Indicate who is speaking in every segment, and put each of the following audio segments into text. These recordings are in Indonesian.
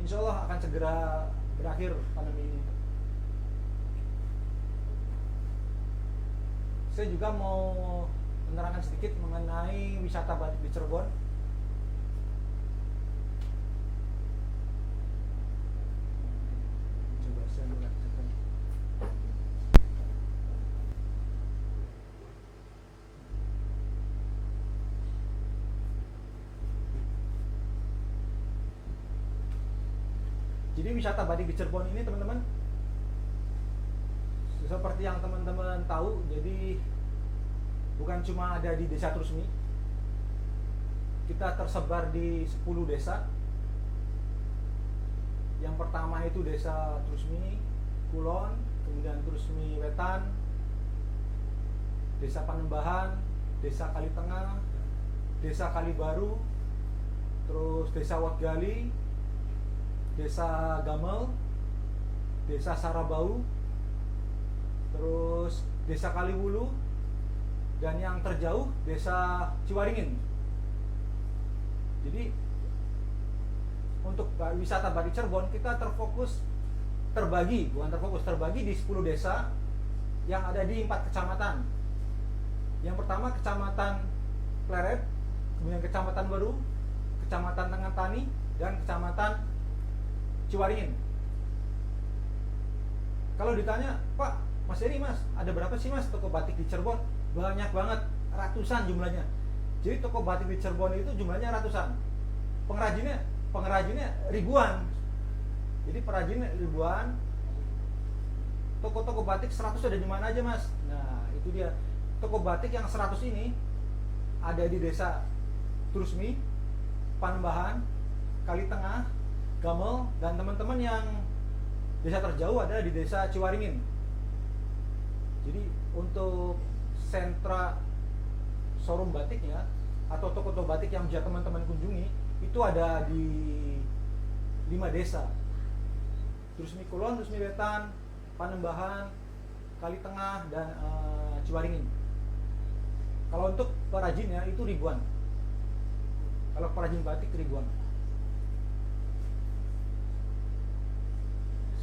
Speaker 1: insya Allah akan segera berakhir pandemi ini. Saya juga mau menerangkan sedikit mengenai wisata batik di Cirebon. Coba saya lihat. Jadi wisata batik di Cirebon ini teman-teman, seperti yang teman-teman tahu, jadi bukan cuma ada di Desa Trusmi. Kita tersebar di 10 desa. Yang pertama itu Desa Trusmi Kulon, kemudian Trusmi Wetan, Desa Panembahan, Desa Kalitengah, Desa Kalibaru, terus Desa Watgali, Desa Gamel, Desa Sarabau, terus Desa Kaliwulu, dan yang terjauh Desa Ciwaringin. Jadi untuk wisata batik Cirebon kita terbagi di 10 desa yang ada di 4 kecamatan. Yang pertama Kecamatan Pleret, kemudian Kecamatan Baru, Kecamatan Tengah Tani, dan Kecamatan Ciwaringin. Kalau ditanya, Pak, Mas Eri, Mas, ada berapa sih Mas toko batik di Cirebon? Banyak banget, ratusan jumlahnya. Jadi toko batik di Cirebon itu jumlahnya ratusan. Pengrajinnya ribuan. Jadi perajinnya ribuan. Toko-toko batik 100 ada di mana aja, Mas? Nah, itu dia. Toko batik yang 100 ini ada di Desa Trusmi, Panembahan, Kalitengah, Gamel, dan teman-teman yang desa terjauh ada di Desa Ciwaringin. Jadi untuk sentra showroom batiknya atau toko-toko batik yang bisa teman-teman kunjungi itu ada di 5 desa. Trusmi Kulon, Trusmi Wetan, Panembahan, Kalitengah, dan Ciwaringin. Kalau untuk perajinnya itu ribuan. Kalau perajin batik ribuan.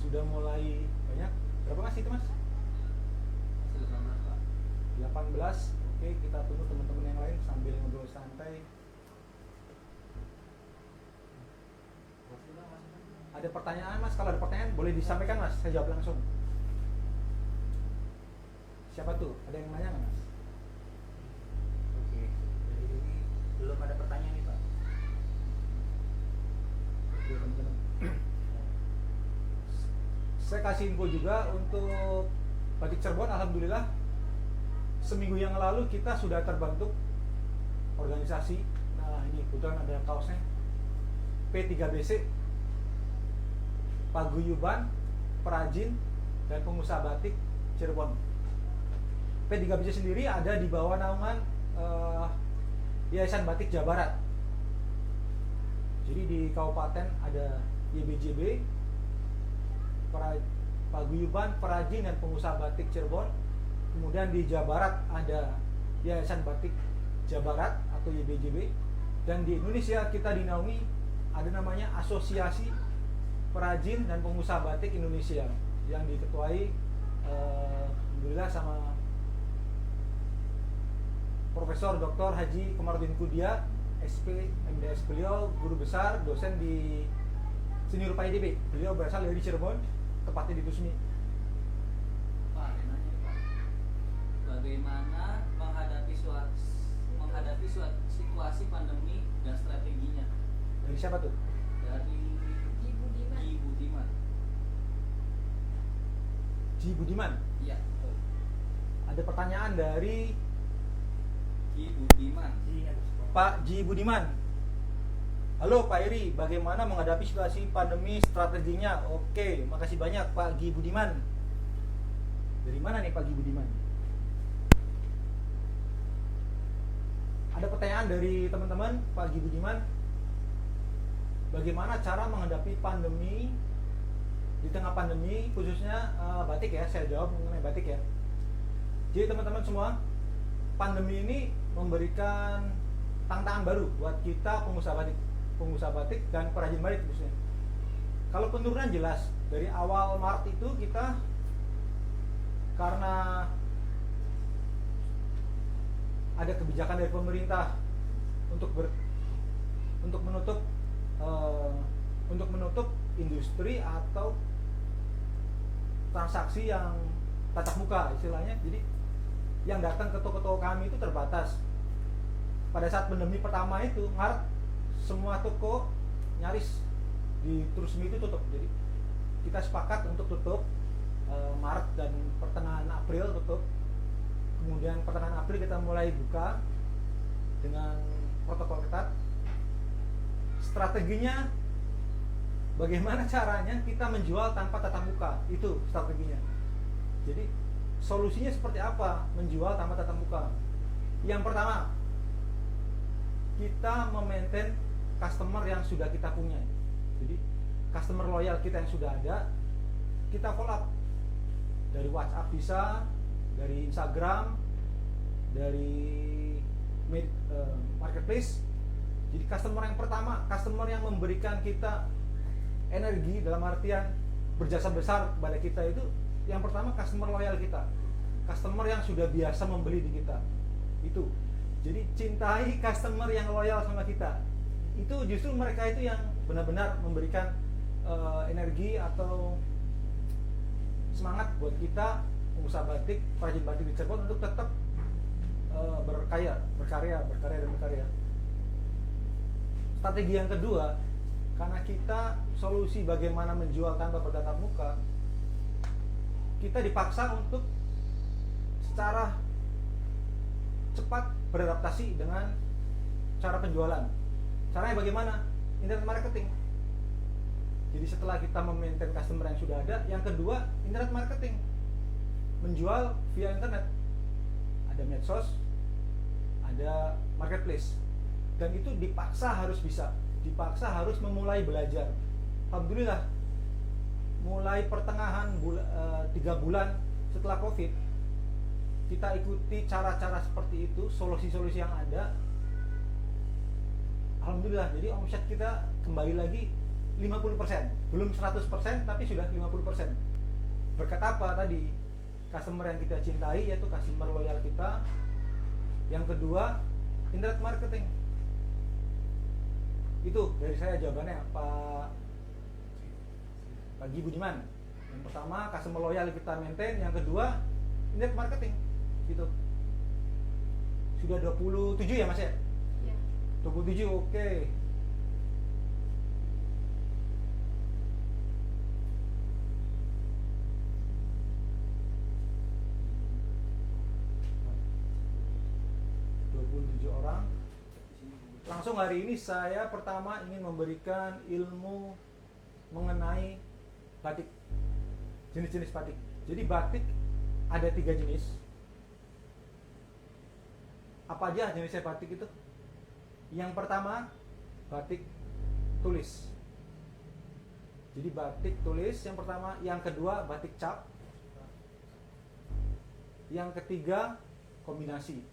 Speaker 1: Sudah mulai banyak. Berapa Mas itu Mas? 18. Oke, kita tunggu teman-teman yang lain sambil ngobrol santai. Ada pertanyaan Mas? Kalau ada pertanyaan boleh disampaikan Mas, saya jawab langsung. Siapa tuh? Ada yang nanya nggak Mas?
Speaker 2: Oke, dari ini belum ada pertanyaan nih Pak.
Speaker 1: Oke teman-teman. Saya kasih info juga untuk batik Cirebon. Alhamdulillah seminggu yang lalu kita sudah terbentuk organisasi. Nah ini kebetulan ada kaosnya, P3BC, Paguyuban Perajin dan Pengusaha Batik Cirebon. P3BC sendiri ada di bawah naungan Yayasan Batik Jawa Barat. Jadi di kabupaten ada YBJB, Paguyuban Perajin dan Pengusaha Batik Cirebon. Kemudian di Jawa Barat ada Yayasan Batik Jawa Barat atau YBJB. Dan di Indonesia kita dinaungi ada namanya Asosiasi Perajin dan Pengusaha Batik Indonesia yang diketuai alhamdulillah sama Profesor Dr. Haji Komarudin Kudia, SP, MDS beliau guru besar, dosen di Senior PIDB. Beliau berasal dari Cirebon, tepatnya di Trusmi.
Speaker 2: Pak, nanya Pak, bagaimana menghadapi situasi pandemi dan strateginya?
Speaker 1: Dari siapa tuh?
Speaker 2: Dari Ji Budiman.
Speaker 1: Ji Budiman.
Speaker 2: Iya, betul.
Speaker 1: Ada pertanyaan dari
Speaker 2: Ji Budiman.
Speaker 1: Pak Ji Budiman. Halo Pak Eri, bagaimana menghadapi situasi pandemi, strateginya? Oke, makasih banyak Pak Ji Budiman. Dari mana nih Pak Ji Budiman? Ada pertanyaan dari teman-teman Pak Ji Budiman. Bagaimana cara menghadapi pandemi di tengah pandemi, khususnya batik ya? Saya jawab mengenai batik ya. Jadi teman-teman semua, pandemi ini memberikan tantangan baru buat kita pengusaha batik dan perajin batik khususnya. Kalau penurunan jelas dari awal Maret itu kita karena ada kebijakan dari pemerintah untuk menutup untuk menutup industri atau transaksi yang tatap muka istilahnya. Jadi yang datang ke toko-toko kami itu terbatas. Pada saat pandemi pertama itu Maret, semua toko nyaris di Trusmi itu tutup. Jadi kita sepakat untuk tutup Maret dan pertengahan April tutup. Kemudian pertengahan April kita mulai buka dengan protokol ketat. Strateginya bagaimana caranya kita menjual tanpa tatap muka, itu strateginya. Jadi solusinya seperti apa menjual tanpa tatap muka? Yang pertama, kita memaintain customer yang sudah kita punya. Jadi customer loyal kita yang sudah ada, kita follow up dari WhatsApp bisa, dari Instagram, dari marketplace. Jadi customer yang pertama, customer yang memberikan kita energi dalam artian berjasa besar kepada kita itu, yang pertama customer loyal kita, customer yang sudah biasa membeli di kita. Itu. Jadi cintai customer yang loyal sama kita. Itu justru mereka itu yang benar-benar memberikan energi atau semangat buat kita pengusaha batik, perajin batik di Cirebon untuk tetap berkarya. Strategi yang kedua, karena kita solusi bagaimana menjual tanpa bertatap muka, kita dipaksa untuk secara cepat beradaptasi dengan cara penjualan. Caranya bagaimana? Internet marketing. Jadi setelah kita memaintain customer yang sudah ada, yang kedua internet marketing, menjual via internet. Ada medsos, ada marketplace, dan itu dipaksa harus bisa, dipaksa harus memulai belajar. Alhamdulillah, mulai pertengahan 3 bulan setelah COVID, kita ikuti cara-cara seperti itu, solusi-solusi yang ada. Alhamdulillah, jadi omset kita kembali lagi 50%, belum 100% tapi sudah 50%. Berkat apa tadi? Customer yang kita cintai, yaitu customer loyal kita. Yang kedua, internet marketing. Itu dari saya jawabannya, Pak Gi Budiman. Yang pertama, customer loyal kita maintain. Yang kedua, internet marketing. Gitu. Sudah 27 ya Mas ya?
Speaker 3: Iya.
Speaker 1: 27, oke. Orang. Langsung hari ini saya pertama ingin memberikan ilmu mengenai batik, jenis-jenis batik. Jadi batik ada 3 jenis. Apa aja jenisnya batik itu? Yang pertama, batik tulis. Jadi batik tulis yang pertama, yang kedua batik cap, yang ketiga kombinasi.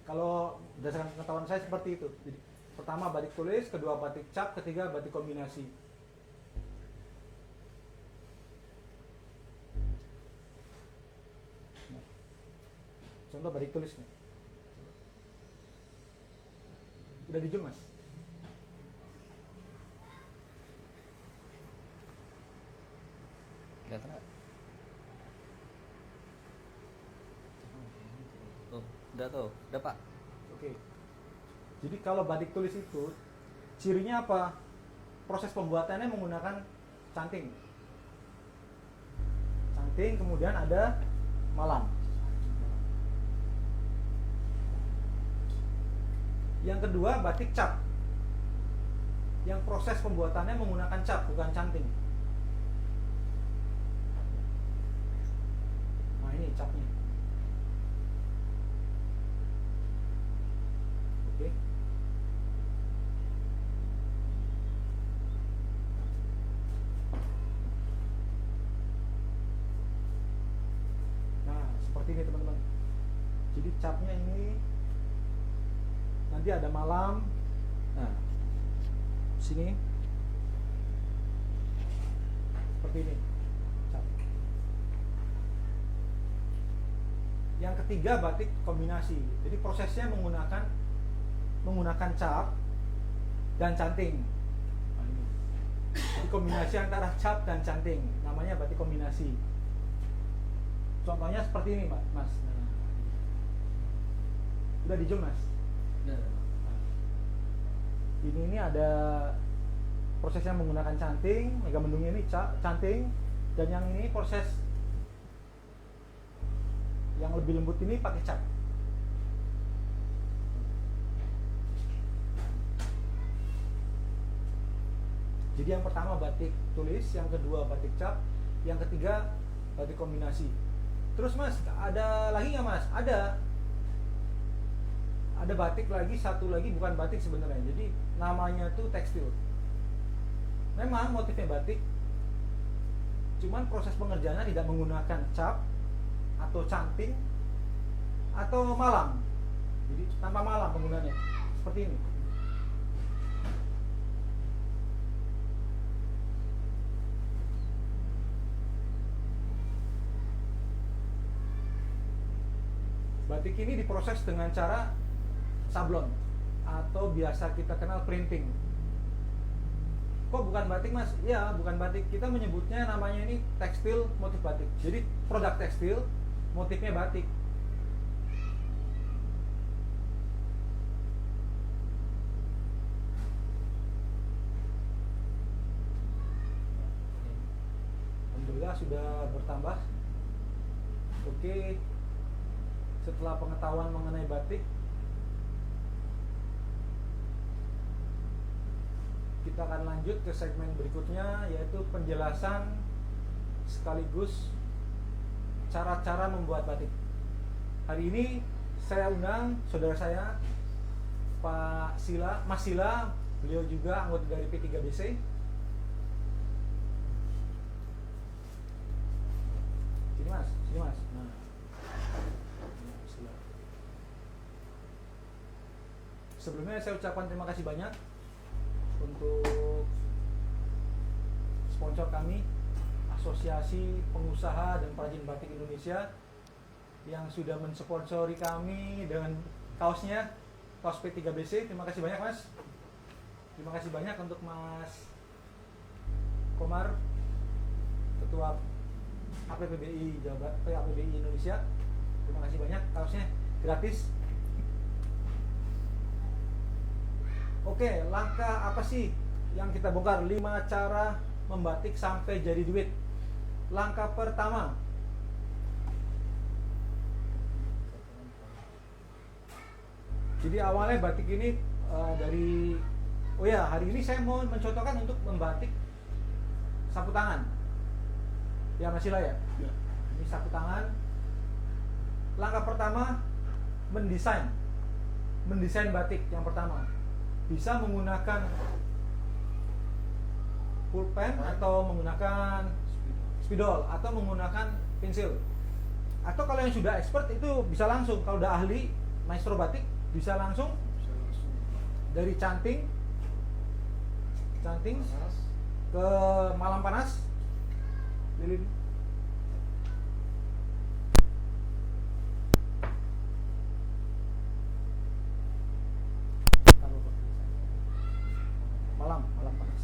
Speaker 1: Kalau berdasarkan pengetahuan saya seperti itu. Jadi pertama batik tulis, kedua batik cap, ketiga batik kombinasi. Nah, contoh batik tulis nih. Udah dijual Mas?
Speaker 2: Lihat nggak? Udah tuh, udah Pak.
Speaker 1: Oke. Jadi kalau batik tulis itu cirinya apa? Proses pembuatannya menggunakan canting. Canting, kemudian ada malam. Yang kedua batik cap. Yang proses pembuatannya menggunakan cap, bukan canting. Nah ini capnya. Oke. Nah, seperti ini teman-teman. Jadi capnya ini nanti ada malam. Nah, sini. seperti ini. Cap. Yang ketiga batik kombinasi. Jadi prosesnya menggunakan cap dan canting. Nah, ini. Jadi kombinasi antara cap dan canting, namanya batik kombinasi. Contohnya seperti ini, Mas. Nah, udah di zoom, Mas.
Speaker 2: Udah.
Speaker 1: Ini ada prosesnya menggunakan canting, megamendungnya ini canting, dan yang ini proses yang lebih lembut ini pakai cap. Jadi yang pertama batik tulis, yang kedua batik cap, yang ketiga batik kombinasi. Terus Mas, ada lagi nggak Mas? Ada batik lagi, satu lagi bukan batik sebenarnya. Jadi namanya tuh tekstil. Memang motifnya batik, cuman proses pengerjaannya tidak menggunakan cap atau canting atau malam. Jadi tanpa malam penggunaannya. Seperti ini. Batik ini diproses dengan cara sablon atau biasa kita kenal printing. Kok bukan batik Mas? Ya, bukan batik. Kita menyebutnya namanya ini tekstil motif batik. Jadi produk tekstil motifnya batik. Alhamdulillah sudah bertambah. Oke. Setelah pengetahuan mengenai batik, kita akan lanjut ke segmen berikutnya, yaitu penjelasan sekaligus cara-cara membuat batik. Hari ini saya undang saudara saya Pak Sila, Mas Sila, beliau juga anggota dari P3BC. Sini Mas, sini Mas. Nah. Sebelumnya saya ucapkan terima kasih banyak untuk sponsor kami, Asosiasi Pengusaha dan Perajin Batik Indonesia, yang sudah mensponsori kami dengan kaosnya, kaos P3BC. Terima kasih banyak Mas. Terima kasih banyak untuk Mas Komar, Ketua APPBI APBI Indonesia. Terima kasih banyak, kaosnya gratis. Oke, langkah apa sih yang kita bongkar? 5 cara membatik sampai jadi duit. Langkah pertama, jadi awalnya batik ini hari ini saya mau mencontohkan untuk membatik sapu tangan. Ya Mas Sila ya?
Speaker 2: Ya.
Speaker 1: Ini sapu tangan. Langkah pertama, mendesain batik yang pertama. Bisa menggunakan pulpen atau menggunakan spidol atau menggunakan pensil. Atau kalau yang sudah expert itu bisa langsung, kalau udah ahli maestro batik bisa langsung dari canting ke malam panas, lilin. Malam panas.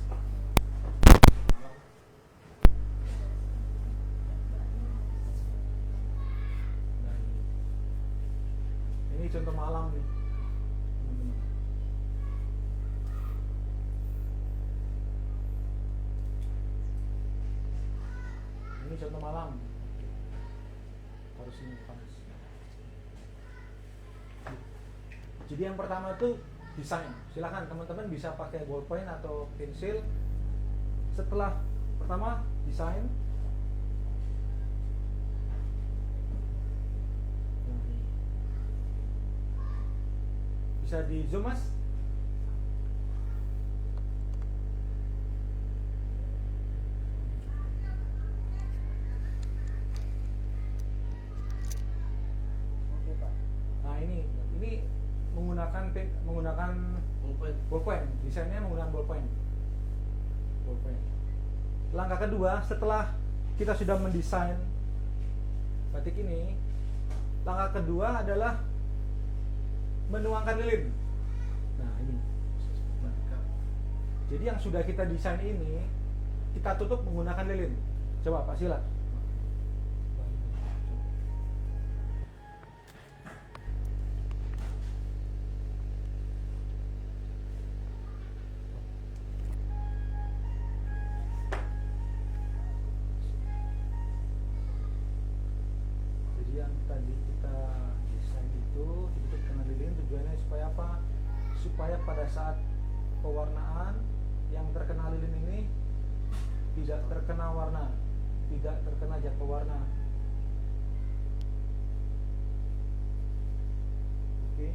Speaker 1: Ini contoh malam nih. Ini contoh malam. Harus ini panas. Jadi yang pertama itu desain. Silahkan teman-teman bisa pakai ballpoint atau pensil. Setelah pertama desain, bisa di zoom Mas. Oke Pak. Nah ini menggunakan ballpoint. Desainnya menggunakan ballpoint. langkah kedua setelah kita sudah mendesain batik ini, langkah kedua adalah menuangkan lilin. Nah ini, jadi yang sudah kita desain ini kita tutup menggunakan lilin. Coba Pak Sila. Jadi yang tadi kita desain itu ditutup dengan lilin, tujuannya supaya apa? Supaya pada saat pewarnaan yang terkena lilin ini tidak terkena warna, tidak terkena zat pewarna. Oke,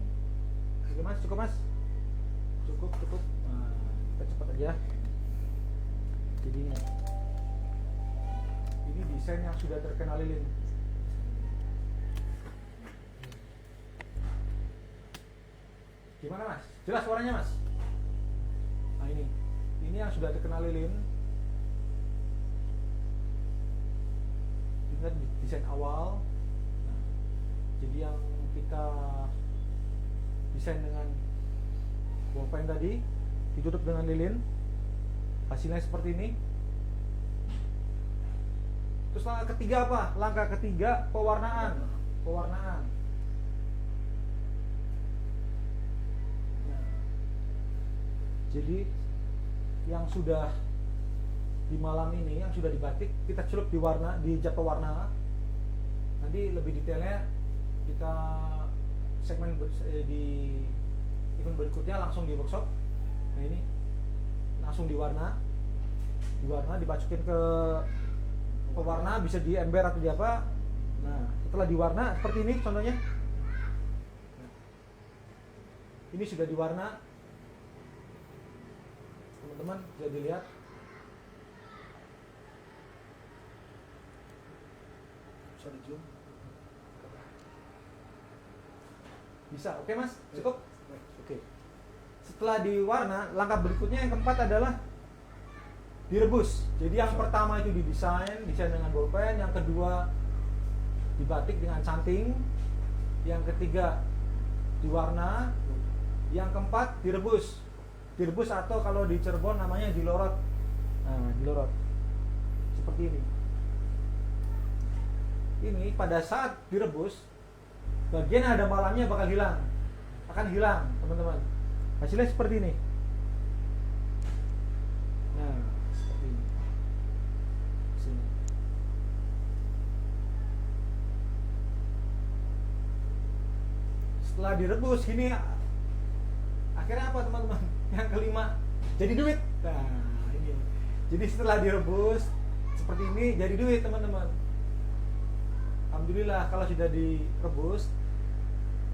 Speaker 1: oke Mas, cukup Mas, cukup. Nah, kita cepat aja. Jadi ini desain yang sudah terkena lilin. Gimana Mas? Jelas suaranya Mas? Nah ini yang sudah terkena lilin. Ingat desain awal. Nah, jadi yang kita desain dengan bolpen tadi ditutup dengan lilin, hasilnya seperti ini. Terus langkah ketiga apa? Langkah ketiga pewarnaan. Jadi yang sudah di malam ini, yang sudah dibatik, kita celup di warna, di zat pewarna. Nanti lebih detailnya kita segmen di event berikutnya langsung di workshop. Nah ini langsung diwarna, dimasukin ke pewarna, bisa di ember atau di apa. Nah setelah diwarna seperti ini contohnya. Ini sudah diwarna. Teman-teman bisa dilihat. Bisa di zoom. Bisa, oke Mas? Cukup? Oke. Setelah diwarna, langkah berikutnya yang keempat adalah direbus. Jadi yang pertama itu desain dengan bolpen, yang kedua dibatik dengan canting, yang ketiga diwarna, yang keempat direbus. Direbus atau kalau di Cirebon namanya dilorot. Nah, dilorot. Seperti ini. Ini pada saat direbus, bagian yang ada malamnya bakal hilang. Akan hilang, teman-teman. Hasilnya seperti ini. Nah, seperti ini. Sini. Setelah direbus, ini akhirnya apa, teman-teman? Yang kelima, jadi duit. Nah, ini. Jadi setelah direbus seperti ini jadi duit, teman-teman. Alhamdulillah kalau sudah direbus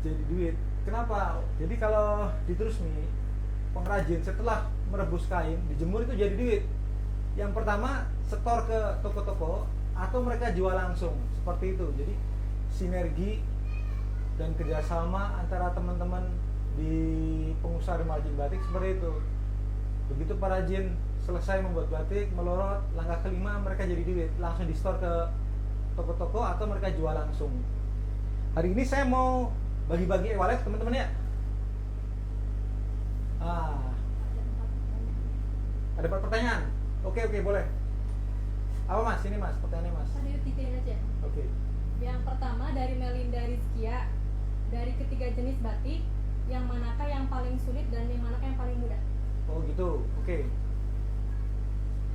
Speaker 1: jadi duit. Kenapa? Jadi kalau di Trusmi pengrajin setelah merebus kain dijemur itu jadi duit. Yang pertama setor ke toko-toko atau mereka jual langsung seperti itu. Jadi sinergi dan kerjasama antara teman-teman di pengusaha margin batik seperti itu. Begitu para jin selesai membuat batik, melorot, langkah kelima mereka jadi duit, langsung di store ke toko-toko atau mereka jual langsung. Hari ini saya mau bagi-bagi e-wallet teman-teman ya. Ada pertanyaan? Oke, boleh. Apa Mas? Ini Mas, pertanyaannya Mas.
Speaker 3: Tadi titik aja.
Speaker 1: Oke.
Speaker 3: Yang pertama dari Melinda Rizkia, dari ketiga jenis batik, yang manakah yang paling sulit dan yang manakah yang paling mudah?
Speaker 1: Oh gitu, oke.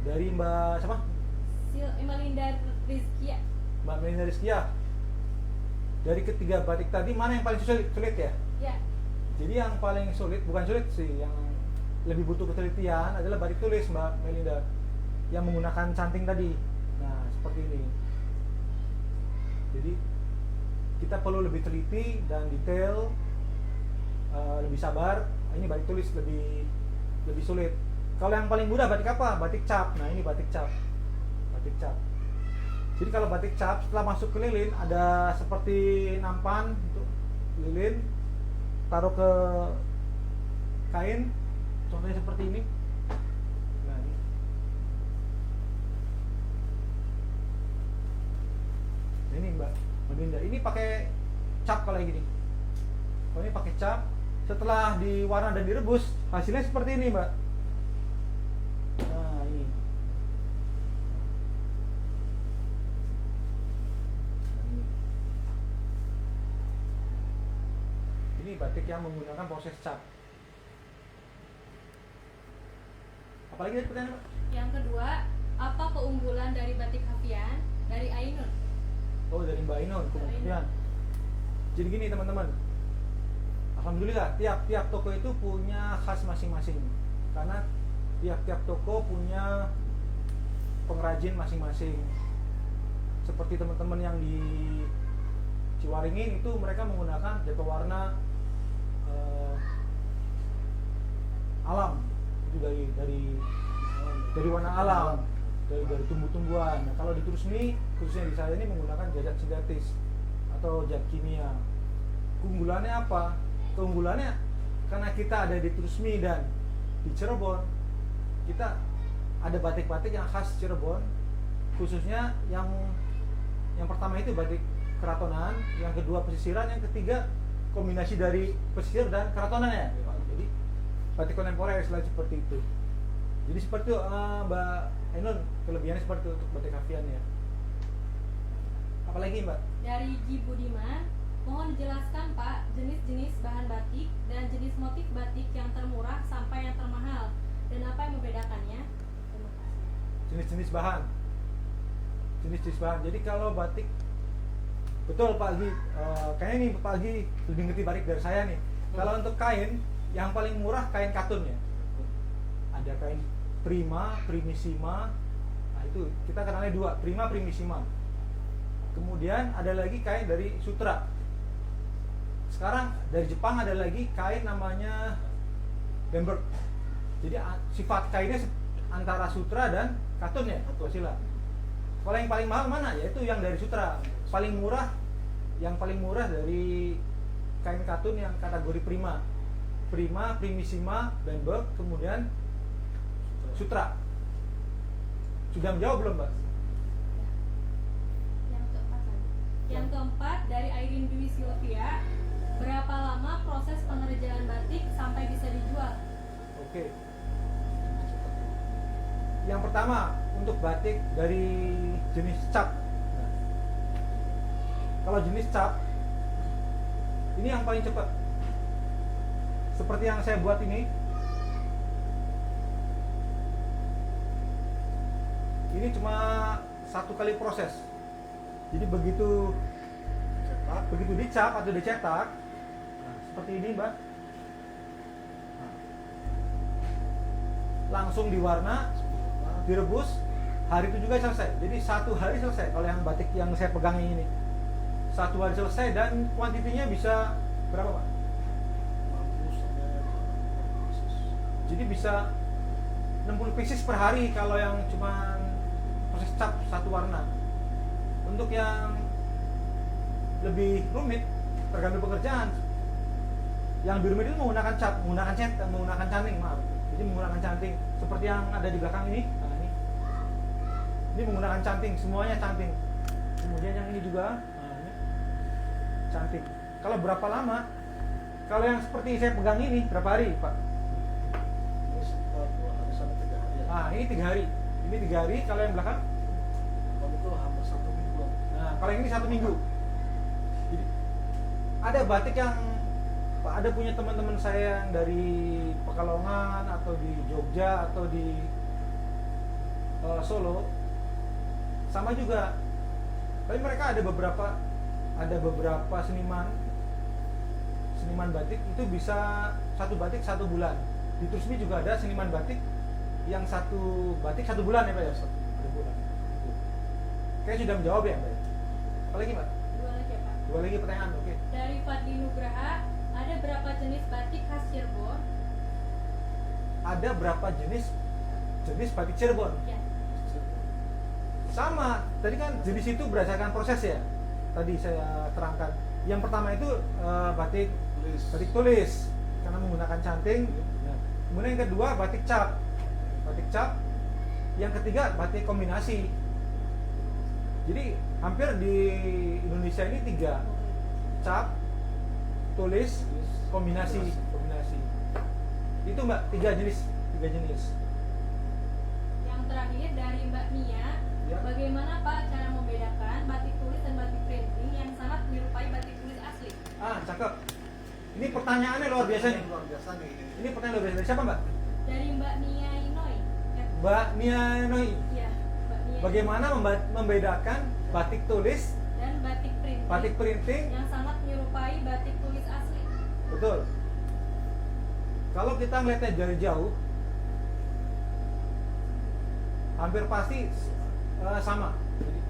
Speaker 1: Dari Mbak siapa?
Speaker 3: Melinda Rizkia.
Speaker 1: Mbak Melinda Rizkia. Dari ketiga batik tadi mana yang paling sulit ya?
Speaker 3: Ya.
Speaker 1: Jadi yang paling sulit, bukan sulit sih, yang lebih butuh ketelitian adalah batik tulis Mbak Melinda, yang menggunakan canting tadi. Nah seperti ini. Jadi kita perlu lebih teliti dan detail, lebih sabar. Ini batik tulis lebih sulit. Kalau yang paling mudah batik apa? Batik cap. Nah ini batik cap. Jadi kalau batik cap setelah masuk ke lilin ada seperti nampan untuk lilin, taruh ke kain, contohnya seperti ini. Nah, ini. Melinda. Ini pakai cap kalau yang gini. Kalau ini pakai cap, setelah diwarna dan direbus, hasilnya seperti ini, Mbak. Nah, ini. Ini batik yang menggunakan proses cap. Apalagi ada pertanyaan, Mbak?
Speaker 3: Yang kedua, apa keunggulan dari batik Hafian dari Ainun?
Speaker 1: Oh, dari Mbak Ainun, kemudian. Jadi gini teman-teman, alhamdulillah tiap-tiap toko itu punya khas masing-masing. Karena tiap-tiap toko punya pengrajin masing-masing. Seperti teman-teman yang di Ciwaringin itu mereka menggunakan jatuh warna alam, itu dari warna alam, dari tumbuh-tumbuhan. Nah, kalau di Trusmi khususnya di saya ini menggunakan zat sintetis atau zat kimia. Keunggulannya apa? Keunggulannya karena kita ada di Trusmi dan di Cirebon, kita ada batik-batik yang khas Cirebon, khususnya yang pertama itu batik keratonan, yang kedua pesisiran, yang ketiga kombinasi dari pesisir dan keratonan ya. Jadi batik kontemporer istilah seperti itu. Jadi seperti itu Mbak Ainun, kelebihannya seperti itu untuk batik Hafian ya. Apalagi Mbak?
Speaker 3: Dari Ji Budiman, mohon dijelaskan Pak jenis-jenis bahan batik dan jenis motif batik yang termurah sampai yang termahal dan apa yang membedakannya. Terima kasih.
Speaker 1: Jenis-jenis bahan. Jenis-jenis bahan. Jadi kalau batik, betul Pak Agi, kayaknya nih Pak Agi lebih ngerti batik dari saya nih. Kalau untuk kain, yang paling murah kain katun ya. Ada kain prima, primissima. Nah itu kita kenalnya dua, prima, primissima. Kemudian ada lagi kain dari sutra. Sekarang dari Jepang ada lagi kain namanya Bamberg. Jadi sifat kainnya antara sutra dan katun ya, Wasila. Kalau yang paling mahal mana? Yaitu yang dari sutra. Paling murah, yang paling murah dari kain katun yang kategori prima. Prima, primissima, Bamberg, kemudian sutra. Sudah menjawab belum, Mbak?
Speaker 3: Yang keempat tadi. Yang keempat dari Airin Dwi Sylvia, berapa lama proses pengerjaan batik sampai bisa dijual?
Speaker 1: Oke. Yang pertama untuk batik dari jenis cap. Nah, kalau jenis cap ini yang paling cepat. Seperti yang saya buat ini. Ini cuma satu kali proses. Jadi begitu dicap atau dicetak, nah, seperti ini Mbak, nah, langsung diwarna, direbus, hari itu juga selesai. Jadi satu hari selesai. Kalau yang batik yang saya pegang ini, satu hari selesai dan kuantitinya bisa berapa Pak? Jadi bisa 60 pieces per hari kalau yang cuma proses cap satu warna. Untuk yang lebih rumit, tergantung pekerjaan. Yang lebih rumit itu menggunakan cap, menggunakan canting, maaf. Jadi menggunakan canting seperti yang ada di belakang ini. Nah, ini menggunakan canting, semuanya canting. Kemudian yang ini juga, nah, ini canting. Kalau berapa lama? Kalau yang seperti saya pegang ini berapa hari, Pak? Nah, ini 3 hari. Ini 3 hari. Kalau yang belakang?
Speaker 4: Kalau itu hampir 1 minggu.
Speaker 1: Nah, kalau yang ini 1 minggu. Jadi, ada batik yang ada punya teman-teman saya yang dari Pekalongan atau di Jogja atau di Solo, sama juga. Tapi mereka ada beberapa seniman batik itu bisa satu batik 1 bulan. Di Trusmi juga ada seniman batik yang satu batik 1 bulan ya Pak ya? 1 bulan. Kayaknya sudah menjawab ya Pak. Apa lagi Pak?
Speaker 3: Dua lagi ya Pak.
Speaker 1: 2 lagi pertanyaan, oke.
Speaker 3: Dari Fadli Nugraha, ada berapa jenis batik khas Cirebon?
Speaker 1: Ada berapa jenis batik Cirebon?
Speaker 3: Ya.
Speaker 1: Sama, tadi kan jenis itu berdasarkan proses ya. Tadi saya terangkan. Yang pertama itu batik tulis karena menggunakan canting. Kemudian yang kedua batik cap. Yang ketiga batik kombinasi. Jadi hampir di Indonesia ini 3, cap, tulis, kombinasi. Itu Mbak, 3 jenis.
Speaker 3: Yang terakhir dari Mbak Nia,
Speaker 1: Ya.
Speaker 3: bagaimana Pak cara membedakan batik tulis dan batik printing yang sangat menyerupai batik tulis asli?
Speaker 1: Cakep. Ini pertanyaannya luar biasa nih.
Speaker 4: Luar biasa nih.
Speaker 1: Ini pertanyaan luar biasa. Dari siapa Mbak?
Speaker 3: Dari Mbak Nia Inoi.
Speaker 1: Mbak Nia Noi.
Speaker 3: Iya, Mbak Nia.
Speaker 1: Bagaimana membedakan batik tulis,
Speaker 3: Dan batik printing yang sangat menyerupai batik tulis asli.
Speaker 1: betul. Kalau kita melihatnya dari jauh, hampir pasti sama. Jadi,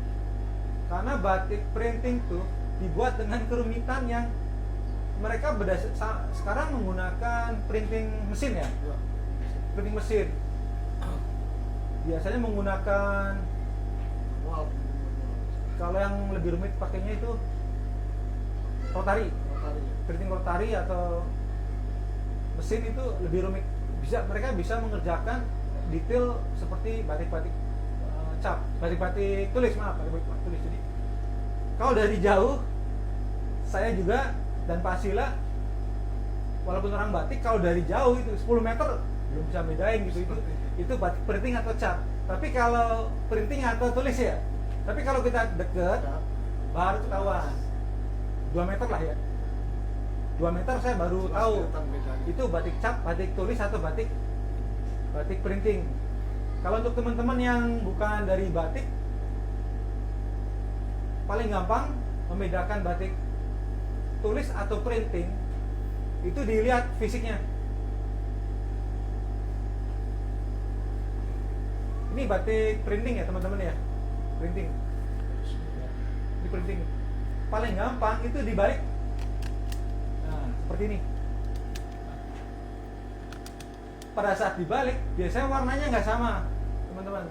Speaker 1: karena batik printing tuh dibuat dengan kerumitan yang mereka sekarang menggunakan printing mesin ya,
Speaker 4: Ya.
Speaker 1: printing mesin. Biasanya menggunakan,
Speaker 4: Manual.
Speaker 1: kalau yang lebih rumit pakainya itu rotary, printing rotary atau mesin itu lebih rumit. Mereka bisa mengerjakan detail seperti batik-batik cap, batik-batik tulis, batik-batik tulis. Jadi kalau dari jauh, saya juga dan Pak Sila, walaupun orang batik, kalau dari jauh itu 10 meter belum bisa bedain gitu, itu batik printing atau cap. Tapi kalau printing atau tulis ya. Tapi kalau kita deket, baru ketahuan. 2 meter lah ya. 2 meter saya baru
Speaker 4: Jelas
Speaker 1: tahu
Speaker 4: kelihatan bedanya.
Speaker 1: itu batik cap, batik tulis atau batik printing. Kalau untuk teman-teman yang bukan dari batik, paling gampang membedakan batik tulis atau printing itu dilihat fisiknya. Ini batik printing ya teman-teman ya, printing. Ini printing. Paling gampang itu dibalik. Nah, seperti ini. Pada saat dibalik, biasanya warnanya nggak sama, teman-teman.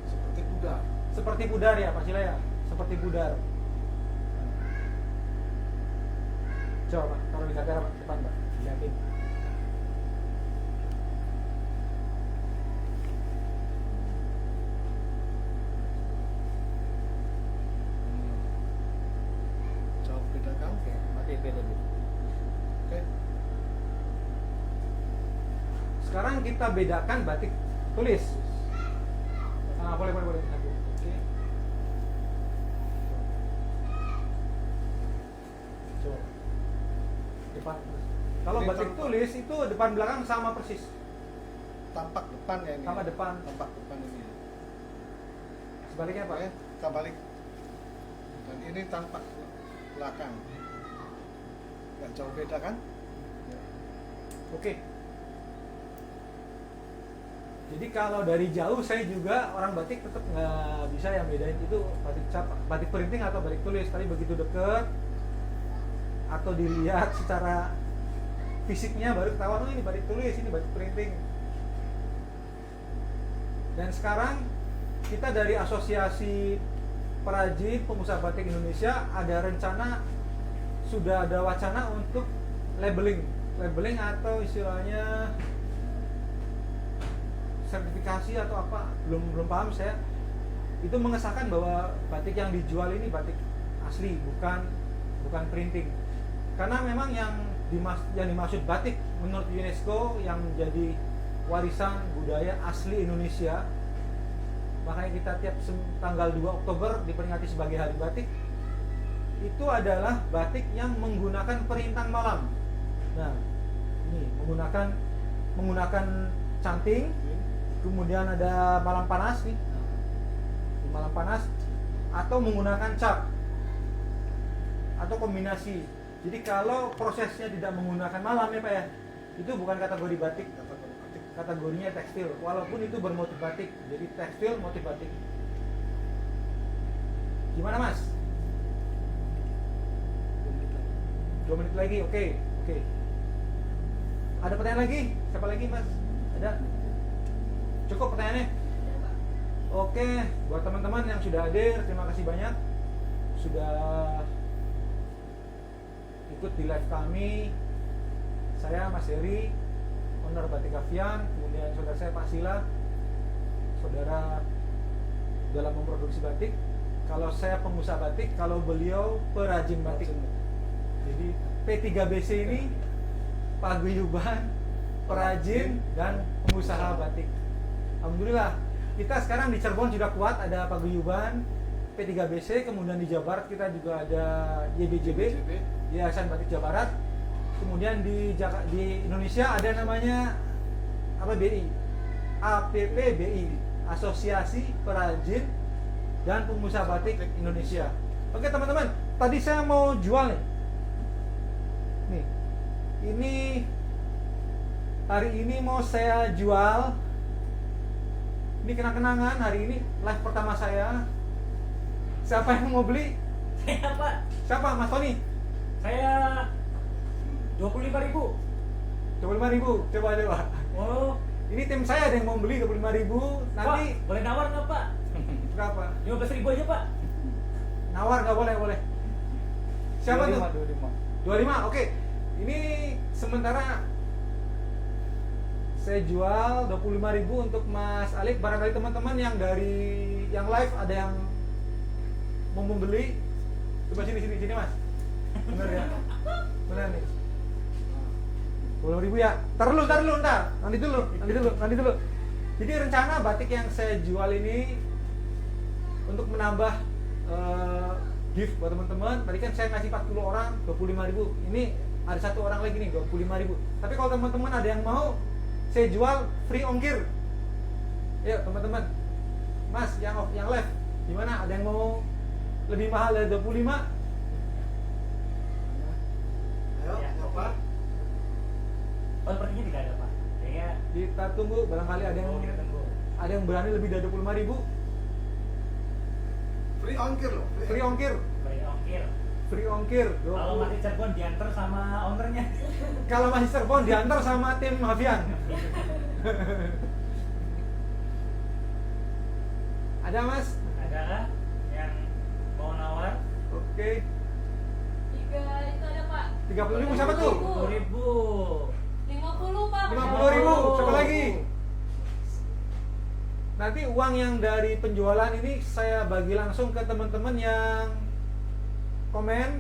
Speaker 4: Seperti kuda.
Speaker 1: Seperti pudar ya, Pak Sila ya. Seperti pudar. Coba, Pak, taruh di kamera Pak, depan Pak. Lihatin.
Speaker 4: Jauh bedakan.
Speaker 2: Oke, mati beda dulu.
Speaker 4: Oke.
Speaker 1: Sekarang kita bedakan batik tulis. Boleh. Oke. Coba. Depan. Kalau
Speaker 4: Ini
Speaker 1: batik tulis itu depan belakang sama persis.
Speaker 4: Tampak depan ya ini.
Speaker 1: Tampak depan.
Speaker 4: Tampak depan ini.
Speaker 1: Sebaliknya Pak ya.
Speaker 4: Kita balik. Dan ini tampak belakang. Nggak jauh beda kan? Ya.
Speaker 1: Oke. Jadi kalau dari jauh saya juga orang batik tetap nggak bisa yang bedain itu batik cap, batik printing atau batik tulis. Tapi begitu deket atau dilihat secara fisiknya baru ketahuan, oh ini batik tulis, ini batik printing. Dan sekarang kita dari Asosiasi Perajin Pengusaha Batik Indonesia ada rencana, sudah ada wacana untuk labeling atau istilahnya sertifikasi atau apa, belum paham saya. Itu mengesahkan bahwa batik yang dijual ini batik asli, bukan printing. Karena memang yang dimaksud batik menurut UNESCO yang menjadi warisan budaya asli Indonesia, makanya kita tiap tanggal 2 Oktober diperingati sebagai Hari Batik, itu adalah batik yang menggunakan perintang malam. Nah, ini menggunakan canting, kemudian ada malam panas nih, malam panas, atau menggunakan cap, atau kombinasi. Jadi kalau prosesnya tidak menggunakan malam ya Pak ya, itu bukan kategori batik, kategorinya tekstil, walaupun itu bermotif batik, jadi tekstil motif batik. Gimana Mas? 2 menit lagi, oke. Ada pertanyaan lagi? Siapa lagi Mas? Ada? Cukup pertanyaannya? Oke, buat teman-teman yang sudah hadir, terima kasih banyak sudah ikut di live kami. Saya Mas Heri, owner Batik Avian, kemudian saudara saya Pak Sila, saudara dalam memproduksi batik. Kalau saya pengusaha batik, kalau beliau perajin batik. Jadi P3BC ini paguyuban, perajin, dan pengusaha batik. Alhamdulillah, kita sekarang di Cirebon sudah kuat, ada paguyuban, P3BC, kemudian di Jawa Barat kita juga ada YBJB, Yayasan Batik Jawa Barat. Kemudian di Indonesia ada namanya apa, BI, APPBI, Asosiasi Perajin dan Pengusaha Batik Indonesia. Oke teman-teman, tadi saya mau jual nih. Nih, ini hari ini mau saya jual. Ini kenang-kenangan hari ini live pertama saya. Siapa yang mau beli?
Speaker 2: Saya Pak.
Speaker 1: Siapa? Mas Tony?
Speaker 2: Saya 25.000.
Speaker 1: 25.000. Coba.
Speaker 2: Oh.
Speaker 1: Ini tim saya ada yang mau beli 25.000. Nanti
Speaker 2: Pak, boleh nawar nggak Pak?
Speaker 1: berapa?
Speaker 2: 15.000 aja Pak.
Speaker 1: Nawar nggak boleh. Siapa tuh? 25. Oke. Ini sementara saya jual 25.000 untuk Mas Alif. Barangkali teman-teman yang dari yang live ada yang mau membeli. Coba sini Mas. Bener ya? Bener nih. 20.000 ya. Ntar dulu. Nanti dulu. Jadi rencana batik yang saya jual ini untuk menambah gift buat teman-teman. Tadi kan saya ngasih 40 orang 25.000. Ini ada satu orang lagi nih 25.000. Tapi kalau teman-teman ada yang mau, saya jual free ongkir. Yuk teman-teman. Mas yang live gimana? Ada yang mau lebih mahal dari 25?
Speaker 4: Ayo, apa?
Speaker 2: Oh, sepertinya tidak ada Pak. Kayaknya
Speaker 1: Kita tunggu, barangkali ada
Speaker 2: kita tunggu.
Speaker 1: yang berani lebih dari 25.000.
Speaker 4: Free ongkir loh.
Speaker 1: Free ongkir.
Speaker 2: Free ongkir.
Speaker 1: 20.
Speaker 2: Kalau masih Cirebon diantar sama ownernya.
Speaker 1: Kalau masih Cirebon diantar sama tim Hafian. Ada Mas?
Speaker 2: Ada kah yang mau nawar?
Speaker 1: Oke.
Speaker 3: 3 itu ada Pak.
Speaker 1: 30.000 siapa tuh?
Speaker 2: 10.000.
Speaker 3: 50 Pak.
Speaker 1: 50.000. Siapa lagi? Nanti uang yang dari penjualan ini saya bagi langsung ke teman-teman yang komen.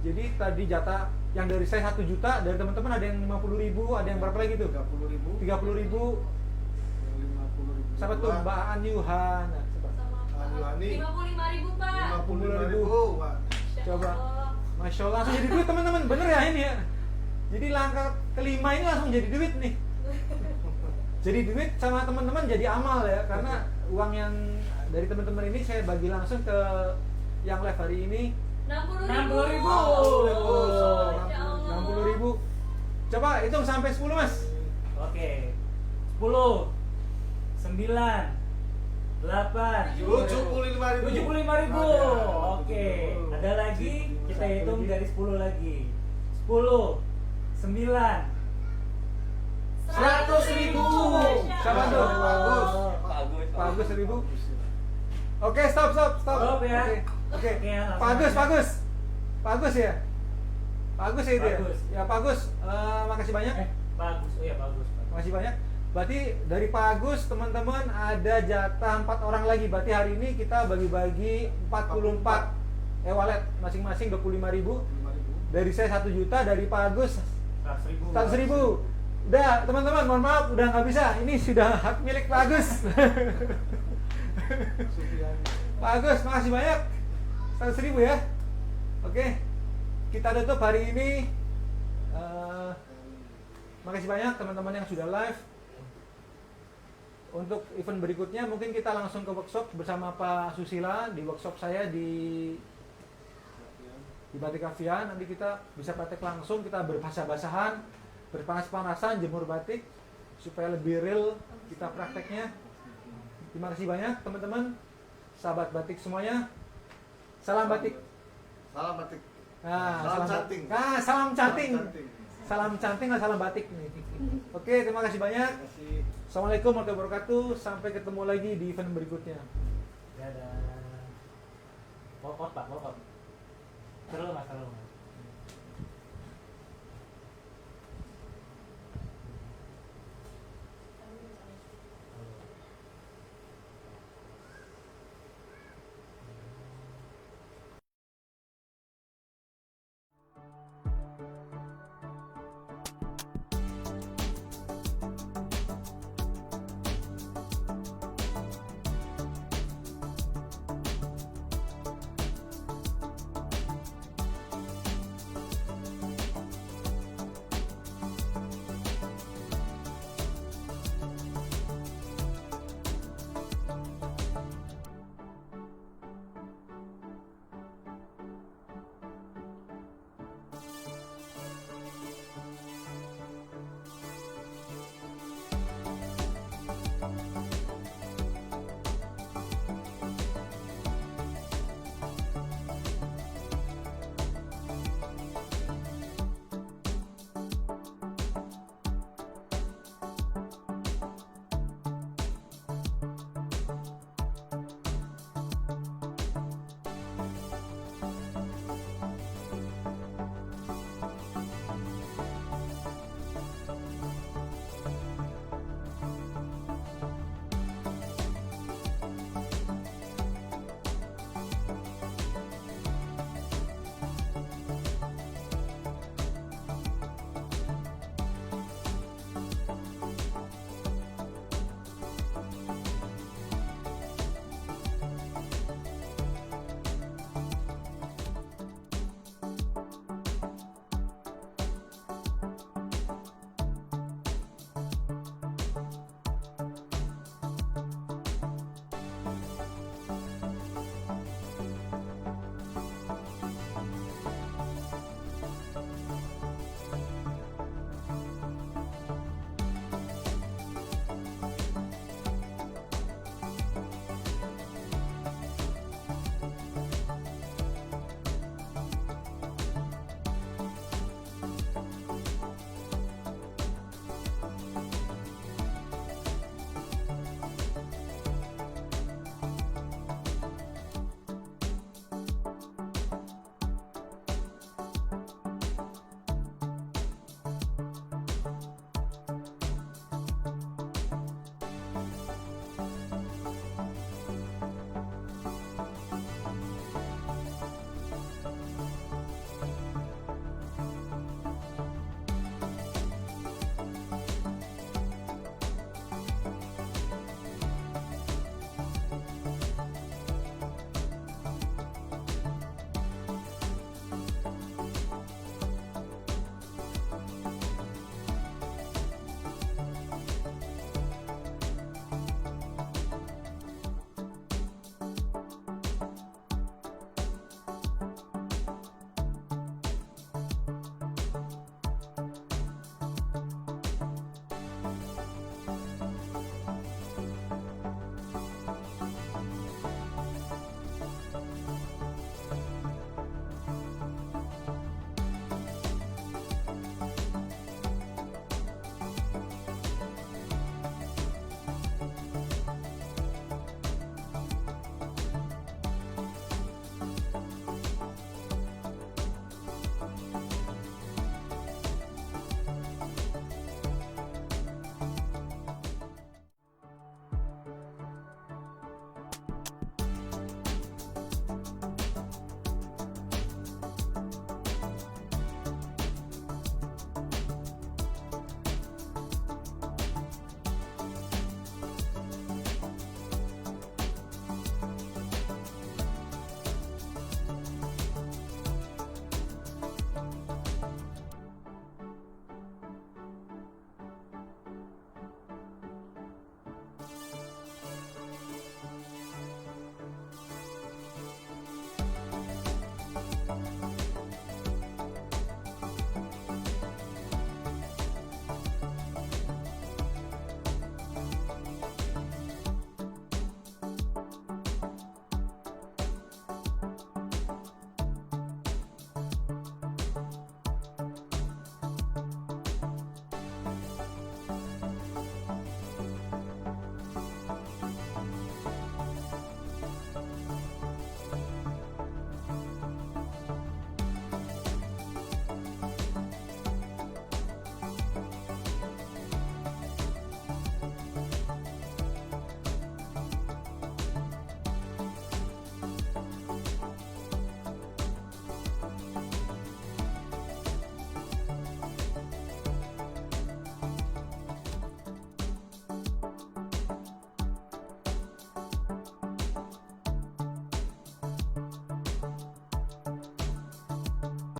Speaker 1: Jadi tadi jatah yang dari saya 1 juta, dari teman-teman ada yang 50.000, ada yang berapa lagi tuh?
Speaker 4: 30.000.
Speaker 1: 30.000.
Speaker 4: 50.000.
Speaker 1: Siapa tuh? Mbak Anyuhan.
Speaker 3: Sama Pak.
Speaker 4: Ani.
Speaker 3: 55.000 Pak.
Speaker 4: 50.000. Pak.
Speaker 3: Masya
Speaker 1: Coba.
Speaker 3: Allah.
Speaker 1: Masya Allah, langsung jadi duit teman-teman. Bener ya ini ya? Jadi langkah kelima ini langsung jadi duit nih. Jadi duit sama teman-teman jadi amal ya. Karena uang yang dari teman-teman ini saya bagi langsung ke yang live hari ini.
Speaker 3: 60.000.
Speaker 1: 60.000. Coba hitung sampai 10 Mas.
Speaker 2: Oke. 10, 9, 8,
Speaker 4: 75.000.
Speaker 2: 75.000. Oke. Ada lagi, kita hitung dari 10 lagi. 10, 9, 100.000.
Speaker 1: Siapa tuh?
Speaker 4: Bagus.
Speaker 1: Pak Agus 1.000. Oke, stop.
Speaker 2: Stop ya.
Speaker 1: Oke.
Speaker 2: Oke, langsung
Speaker 1: Pak Agus,
Speaker 2: aja.
Speaker 1: Pak Agus. Pak Agus ya? Pak Agus ya itu ya?
Speaker 2: Bagus.
Speaker 1: Ya Pak Agus, makasih banyak.
Speaker 2: Bagus. Oh ya, bagus.
Speaker 1: Makasih banyak. Berarti dari Pak Agus teman-teman ada jatah 4 orang lagi. Berarti hari ini kita bagi-bagi 44 e-wallet masing-masing 25.000. Dari saya 1 juta, dari Pak Agus
Speaker 2: 100.000.
Speaker 1: 100.000. Udah teman-teman, mohon maaf udah nggak bisa. Ini sudah hak milik Pak Agus. Pak Agus, makasih banyak. 100.000 ya. Oke, kita tutup hari ini. Makasih banyak teman-teman yang sudah live. Untuk event berikutnya mungkin kita langsung ke workshop bersama Pak Susila di workshop saya di Batik Avian. Nanti kita bisa praktek langsung, kita berbahasa-basahan, berpanas-panasan, jemur batik supaya lebih real kita prakteknya. Terima kasih banyak teman-teman, sahabat batik semuanya. Salam batik.
Speaker 4: Salam batik.
Speaker 1: Nah,
Speaker 4: Salam canting.
Speaker 1: Nah, salam canting.
Speaker 4: Canting.
Speaker 1: Salam canting dan salam batik nih. Oke, terima kasih banyak.
Speaker 4: Terima kasih.
Speaker 1: Assalamualaikum warahmatullahi wabarakatuh. Sampai ketemu lagi di event berikutnya.
Speaker 2: Dadah. Walkout Pak, walkout.